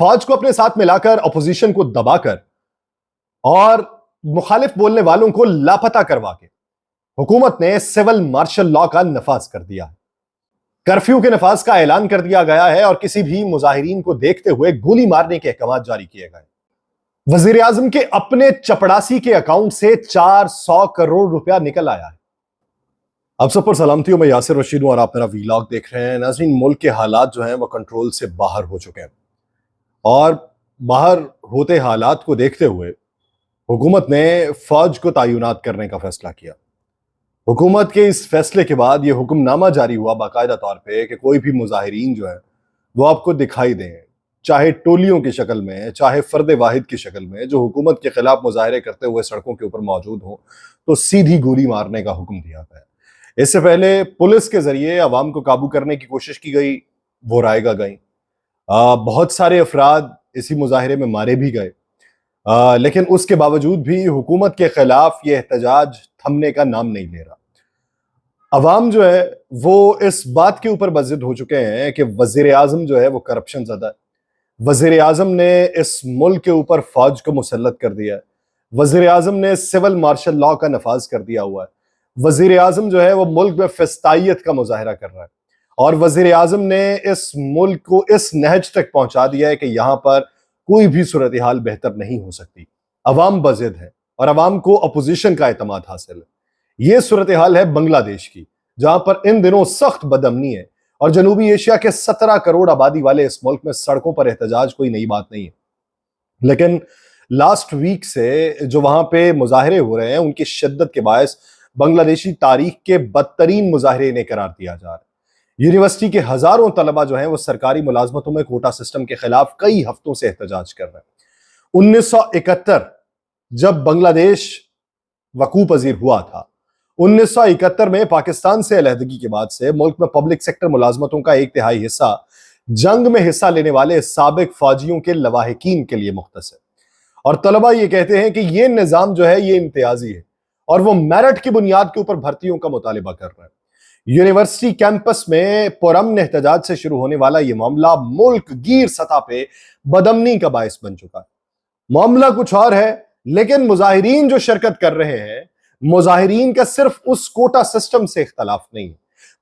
فوج کو اپنے ساتھ ملا کر اپوزیشن کو دبا کر اور مخالف بولنے والوں کو لاپتہ کروا کے حکومت نے سول مارشل لا کا نفاذ کر دیا ہے۔ کرفیو کے نفاذ کا اعلان کر دیا گیا ہے اور کسی بھی مظاہرین کو دیکھتے ہوئے گولی مارنے کے احکامات جاری کیے گئے۔ وزیر اعظم کے اپنے چپڑاسی کے اکاؤنٹ سے 400 کروڑ روپیہ نکل آیا ہے۔ اب سب پر سلامتی ہوں، میں یاسر رشید ہوں اور آپ میرا ویلاگ دیکھ رہے ہیں۔ ناظرین، ملک کے حالات جو ہیں وہ کنٹرول سے باہر ہو چکے ہیں اور باہر ہوتے حالات کو دیکھتے ہوئے حکومت نے فوج کو تعینات کرنے کا فیصلہ کیا۔ حکومت کے اس فیصلے کے بعد یہ حکم نامہ جاری ہوا باقاعدہ طور پہ کہ کوئی بھی مظاہرین جو ہے وہ آپ کو دکھائی دیں، چاہے ٹولیوں کی شکل میں، چاہے فرد واحد کی شکل میں، جو حکومت کے خلاف مظاہرے کرتے ہوئے سڑکوں کے اوپر موجود ہوں تو سیدھی گولی مارنے کا حکم دیا گیا۔ اس سے پہلے پولیس کے ذریعے عوام کو قابو کرنے کی کوشش کی گئی، وہ رائے گا گئیں۔ بہت سارے افراد اسی مظاہرے میں مارے بھی گئے، لیکن اس کے باوجود بھی حکومت کے خلاف یہ احتجاج تھمنے کا نام نہیں لے رہا۔ عوام جو ہے وہ اس بات کے اوپر بضد ہو چکے ہیں کہ وزیر اعظم جو ہے وہ کرپشن زدہ ہے۔ وزیر اعظم نے اس ملک کے اوپر فوج کو مسلط کر دیا ہے۔ وزیر اعظم نے سول مارشل لا کا نفاذ کر دیا ہوا ہے۔ وزیر اعظم جو ہے وہ ملک میں فسطائیت کا مظاہرہ کر رہا ہے اور وزیر اعظم نے اس ملک کو اس نہج تک پہنچا دیا ہے کہ یہاں پر کوئی بھی صورتحال بہتر نہیں ہو سکتی۔ عوام بضد ہے اور عوام کو اپوزیشن کا اعتماد حاصل ہے۔ یہ صورتحال ہے بنگلہ دیش کی، جہاں پر ان دنوں سخت بدامنی ہے اور جنوبی ایشیا کے 17 کروڑ آبادی والے اس ملک میں سڑکوں پر احتجاج کوئی نئی بات نہیں ہے۔ لیکن لاسٹ ویک سے جو وہاں پہ مظاہرے ہو رہے ہیں ان کی شدت کے باعث بنگلہ دیشی تاریخ کے بدترین مظاہرے انہیں قرار دیا جا رہا ہے۔ یونیورسٹی کے ہزاروں طلبہ جو ہیں وہ سرکاری ملازمتوں میں کوٹا سسٹم کے خلاف کئی ہفتوں سے احتجاج کر رہے ہیں۔ 1971 جب بنگلہ دیش وقوع پذیر ہوا تھا، 1971 میں پاکستان سے علیحدگی کے بعد سے ملک میں پبلک سیکٹر ملازمتوں کا 1/3 حصہ جنگ میں حصہ لینے والے سابق فوجیوں کے لواحقین کے لیے مختص ہے، اور طلبہ یہ کہتے ہیں کہ یہ نظام جو ہے یہ امتیازی ہے اور وہ میرٹ کی بنیاد کے اوپر بھرتیوں کا مطالبہ کر رہے ہیں۔ یونیورسٹی کیمپس میں پرامن احتجاج سے شروع ہونے والا یہ معاملہ ملک گیر سطح پہ بدامنی کا باعث بن چکا ہے۔ معاملہ کچھ اور ہے، لیکن مظاہرین جو شرکت کر رہے ہیں، مظاہرین کا صرف اس کوٹا سسٹم سے اختلاف نہیں ہے۔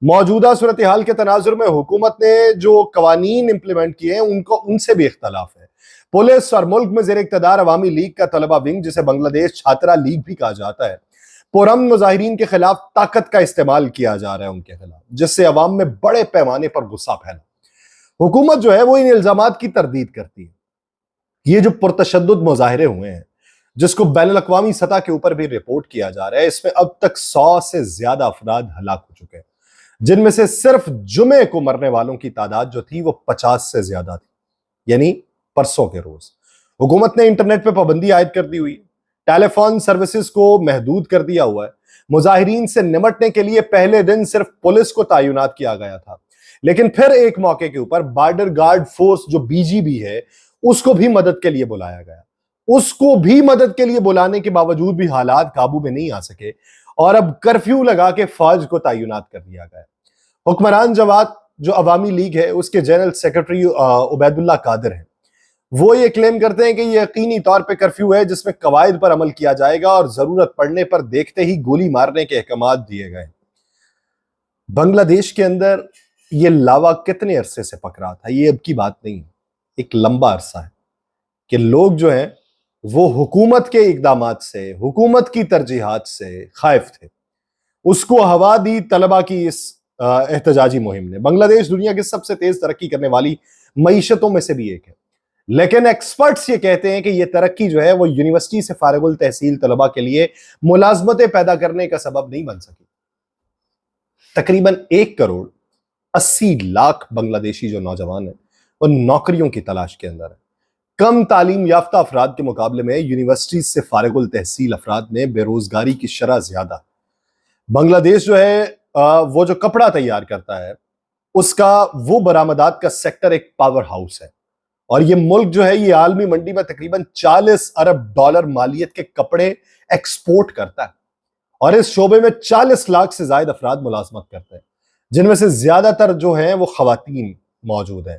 موجودہ صورتحال کے تناظر میں حکومت نے جو قوانین امپلیمنٹ کیے ہیں ان سے بھی اختلاف ہے۔ پولیس اور ملک میں زیر اقتدار عوامی لیگ کا طلبہ ونگ، جسے بنگلہ دیش چھاترا لیگ بھی کہا جاتا ہے، پرامن مظاہرین کے خلاف طاقت کا استعمال کیا جا رہا ہے ان کے خلاف، جس سے عوام میں بڑے پیمانے پر غصہ پھیلا۔ حکومت جو ہے وہ ان الزامات کی تردید کرتی ہے۔ یہ جو پرتشدد مظاہرے ہوئے ہیں، جس کو بین الاقوامی سطح کے اوپر بھی رپورٹ کیا جا رہا ہے، اس میں اب تک 100 سے زیادہ افراد ہلاک ہو چکے ہیں، جن میں سے صرف جمعے کو مرنے والوں کی تعداد جو تھی وہ 50 سے زیادہ تھی، یعنی پرسوں کے روز۔ حکومت نے انٹرنیٹ پہ پابندی عائد کر دی ہوئی، ٹیلی فون سروسز کو محدود کر دیا ہوا ہے۔ مظاہرین سے نمٹنے کے لیے پہلے دن صرف پولیس کو تعینات کیا گیا تھا، لیکن پھر ایک موقع کے اوپر بارڈر گارڈ فورس جو BGB ہے اس کو بھی مدد کے لیے بلایا گیا۔ اس کو بھی مدد کے لیے بلانے کے باوجود بھی حالات قابو میں نہیں آ سکے اور اب کرفیو لگا کے فوج کو تعینات کر دیا گیا۔ حکمران جماعت جو عوامی لیگ ہے اس کے جنرل سیکرٹری عبید اللہ قادر ہیں، وہ یہ کلیم کرتے ہیں کہ یہ یقینی طور پہ کرفیو ہے جس میں قواعد پر عمل کیا جائے گا اور ضرورت پڑنے پر دیکھتے ہی گولی مارنے کے احکامات دیے گئے۔ بنگلہ دیش کے اندر یہ لاوا کتنے عرصے سے پک رہا تھا، یہ اب کی بات نہیں، ایک لمبا عرصہ ہے کہ لوگ جو ہیں وہ حکومت کے اقدامات سے، حکومت کی ترجیحات سے خائف تھے۔ اس کو ہوا دی طلبہ کی اس احتجاجی مہم نے۔ بنگلہ دیش دنیا کی سب سے تیز ترقی کرنے والی معیشتوں میں سے بھی ایک ہے، لیکن ایکسپرٹس یہ کہتے ہیں کہ یہ ترقی جو ہے وہ یونیورسٹی سے فارغ التحصیل طلبہ کے لیے ملازمتیں پیدا کرنے کا سبب نہیں بن سکی۔ تقریباً 1,80,00,000 بنگلہ دیشی جو نوجوان ہیں وہ نوکریوں کی تلاش کے اندر ہیں۔ کم تعلیم یافتہ افراد کے مقابلے میں یونیورسٹی سے فارغ التحصیل افراد میں بے روزگاری کی شرح زیادہ۔ بنگلہ دیش جو ہے وہ جو کپڑا تیار کرتا ہے اس کا وہ برآمدات کا سیکٹر ایک پاور ہاؤس ہے، اور یہ ملک جو ہے یہ عالمی منڈی میں تقریباً 40 ارب ڈالر مالیت کے کپڑے ایکسپورٹ کرتا ہے، اور اس شعبے میں 40 لاکھ سے زائد افراد ملازمت کرتے ہیں، جن میں سے زیادہ تر جو ہیں وہ خواتین موجود ہیں۔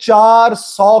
400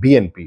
BNP,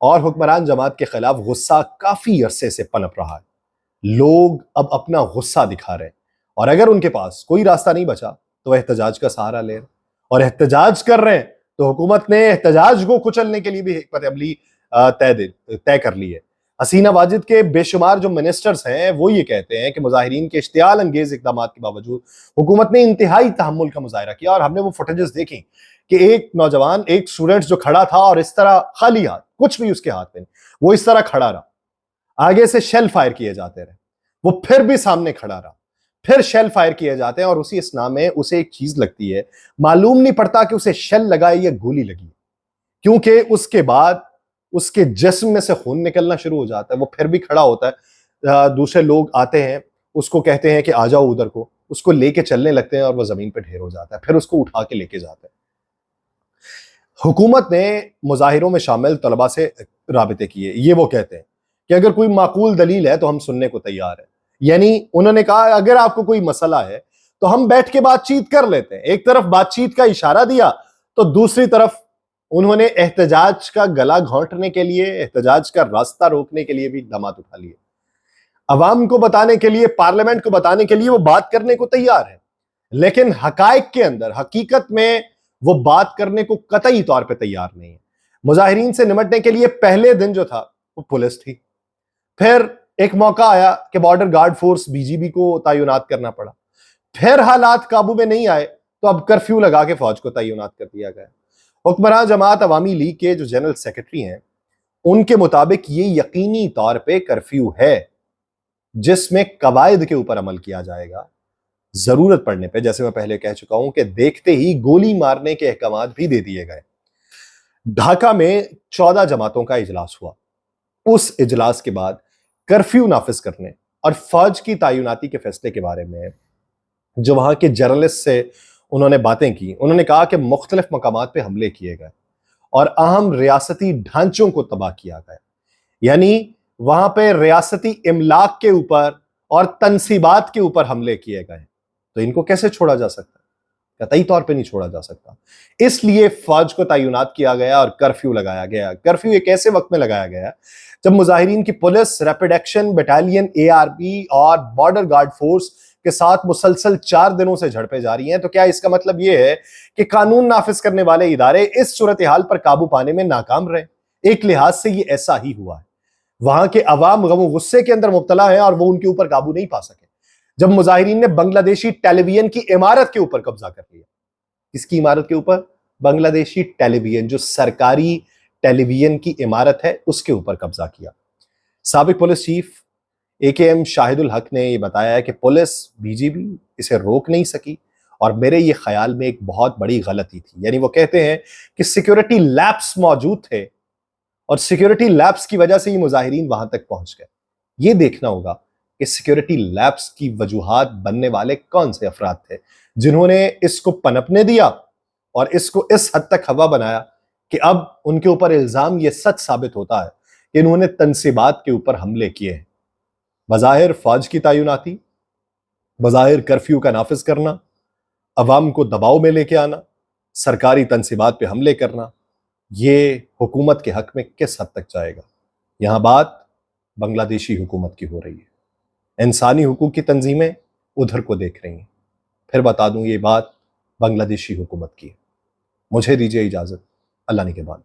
اور حکمران جماعت کے خلاف غصہ کافی عرصے سے پنپ رہا ہے۔ لوگ اب اپنا غصہ دکھا رہے ہیں، اور اگر ان کے پاس کوئی راستہ نہیں بچا تو وہ احتجاج کا سہارا لے رہے ہیں، اور احتجاج کر رہے ہیں تو حکومت نے احتجاج کو کچلنے کے لیے بھی حکمت عملی طے کر لی ہے۔ حسینہ واجد کے بے شمار جو منسٹرز ہیں وہ یہ کہتے ہیں کہ مظاہرین کے اشتعال انگیز اقدامات کے باوجود حکومت نے انتہائی تحمل کا مظاہرہ کیا، اور ہم نے وہ فوٹیجز دیکھی کہ ایک نوجوان، ایک اسٹوڈنٹ جو کھڑا تھا اور اس طرح خالی ہاتھ، کچھ بھی اس کے ہاتھ میں نہیں، وہ اس طرح کھڑا رہا، آگے سے شیل فائر کیے جاتے رہے، وہ پھر بھی سامنے کھڑا رہا، پھر شیل فائر کیے جاتے ہیں، اور اسی اسنا میں اسے ایک چیز لگتی ہے، معلوم نہیں پڑتا کہ اسے شیل لگا ہے یا گولی لگی، کیونکہ اس کے بعد اس کے جسم میں سے خون نکلنا شروع ہو جاتا ہے، وہ پھر بھی کھڑا ہوتا ہے، دوسرے لوگ آتے ہیں، اس کو کہتے ہیں کہ آ جاؤ ادھر کو، اس کو لے کے چلنے لگتے ہیں اور وہ زمین پہ ڈھیر ہو جاتا ہے، پھر اس کو اٹھا کے لے کے جاتے ہیں۔ حکومت نے مظاہروں میں شامل طلباء سے رابطے کیے، یہ وہ کہتے ہیں کہ اگر کوئی معقول دلیل ہے تو ہم سننے کو تیار ہیں، یعنی انہوں نے کہا اگر آپ کو کوئی مسئلہ ہے تو ہم بیٹھ کے بات چیت کر لیتے ہیں۔ ایک طرف بات چیت کا اشارہ دیا تو دوسری طرف انہوں نے احتجاج کا گلا گھونٹنے کے لیے، احتجاج کا راستہ روکنے کے لیے بھی اقدامات اٹھا لیے۔ عوام کو بتانے کے لیے، پارلیمنٹ کو بتانے کے لیے وہ بات کرنے کو تیار ہے، لیکن حقائق کے اندر، حقیقت میں وہ بات کرنے کو قطعی طور پہ تیار نہیں ہے۔ مظاہرین سے نمٹنے کے لیے پہلے دن جو تھا وہ پولیس تھی، پھر ایک موقع آیا کہ بارڈر گارڈ فورس BGB کو تعینات کرنا پڑا، پھر حالات قابو میں نہیں آئے تو اب کرفیو لگا کے فوج کو تعینات کر دیا گیا۔ حکمراں جماعت عوامی لیگ کے جو جنرل سیکرٹری ہیں ان کے مطابق یہ یقینی طور پہ کرفیو ہے جس میں قواعد کے اوپر عمل کیا جائے گا، ضرورت پڑنے پہ، جیسے میں پہلے کہہ چکا ہوں کہ دیکھتے ہی گولی مارنے کے احکامات بھی دے دیے گئے۔ ڈھاکہ میں 14 جماعتوں کا اجلاس ہوا، اس اجلاس کے بعد کرفیو نافذ کرنے اور فوج کی تعیناتی کے فیصلے کے بارے میں جو وہاں کے جرنلسٹ سے انہوں نے باتیں کی، انہوں نے کہا کہ مختلف مقامات پہ حملے کیے گئے اور اہم ریاستی ڈھانچوں کو تباہ کیا گیا، یعنی وہاں پہ ریاستی املاک کے اوپر اور تنصیبات کے اوپر حملے کیے گئے، تو ان کو کیسے چھوڑا جا سکتا ہے؟ قطعی طور پہ نہیں چھوڑا جا سکتا۔ اس لیے فوج کو تعینات کیا گیا اور کرفیو لگایا گیا۔ کرفیو ایک ایسے وقت میں لگایا گیا جب مظاہرین کی police, rapid action battalion ARB اور بارڈر گارڈ فورس کے ساتھ مسلسل 4 دنوں سے جھڑپیں جاری ہیں۔ تو کیا اس کا مطلب یہ ہے کہ قانون نافذ کرنے والے ادارے اس صورتحال پر قابو پانے میں ناکام رہے؟ ایک لحاظ سے یہ ایسا ہی ہوا ہے۔ وہاں کے عوام غم و غصے کے اندر مبتلا ہیں اور وہ ان کے اوپر قابو نہیں پا سکے۔ جب مظاہرین نے بنگلہ دیشی ٹیلی ویژن کی عمارت کے اوپر قبضہ کر لیا، کس کی عمارت کے اوپر؟ بنگلہ دیشی ٹیلی ویژن، جو سرکاری ٹیلی ویژن کی عمارت ہے، اس کے اوپر قبضہ کیا۔ سابق پولیس چیف AKM شاہد الحق نے یہ بتایا ہے کہ پولیس BGB اسے روک نہیں سکی، اور میرے یہ خیال میں ایک بہت بڑی غلطی تھی۔ یعنی وہ کہتے ہیں کہ سیکیورٹی لیپس موجود تھے اور سیکیورٹی لیپس کی وجہ سے یہ مظاہرین وہاں تک پہنچ گئے۔ یہ دیکھنا ہوگا کہ سیکیورٹی لیپس کی وجوہات بننے والے کون سے افراد تھے جنہوں نے اس کو پنپنے دیا اور اس کو اس حد تک ہوا بنایا کہ اب ان کے اوپر الزام یہ سچ ثابت ہوتا ہے کہ انہوں نے تنصیبات کے اوپر حملے کیے ہیں۔ بظاہر فوج کی تعیناتی، بظاہر کرفیو کا نافذ کرنا، عوام کو دباؤ میں لے کے آنا، سرکاری تنصیبات پہ حملے کرنا، یہ حکومت کے حق میں کس حد تک جائے گا؟ یہاں بات بنگلہ دیشی حکومت کی ہو رہی ہے، انسانی حقوق کی تنظیمیں ادھر کو دیکھ رہی ہیں۔ پھر بتا دوں یہ بات بنگلہ دیشی حکومت کی ہے۔ مجھے دیجیے اجازت، اللہ نے کے بعد۔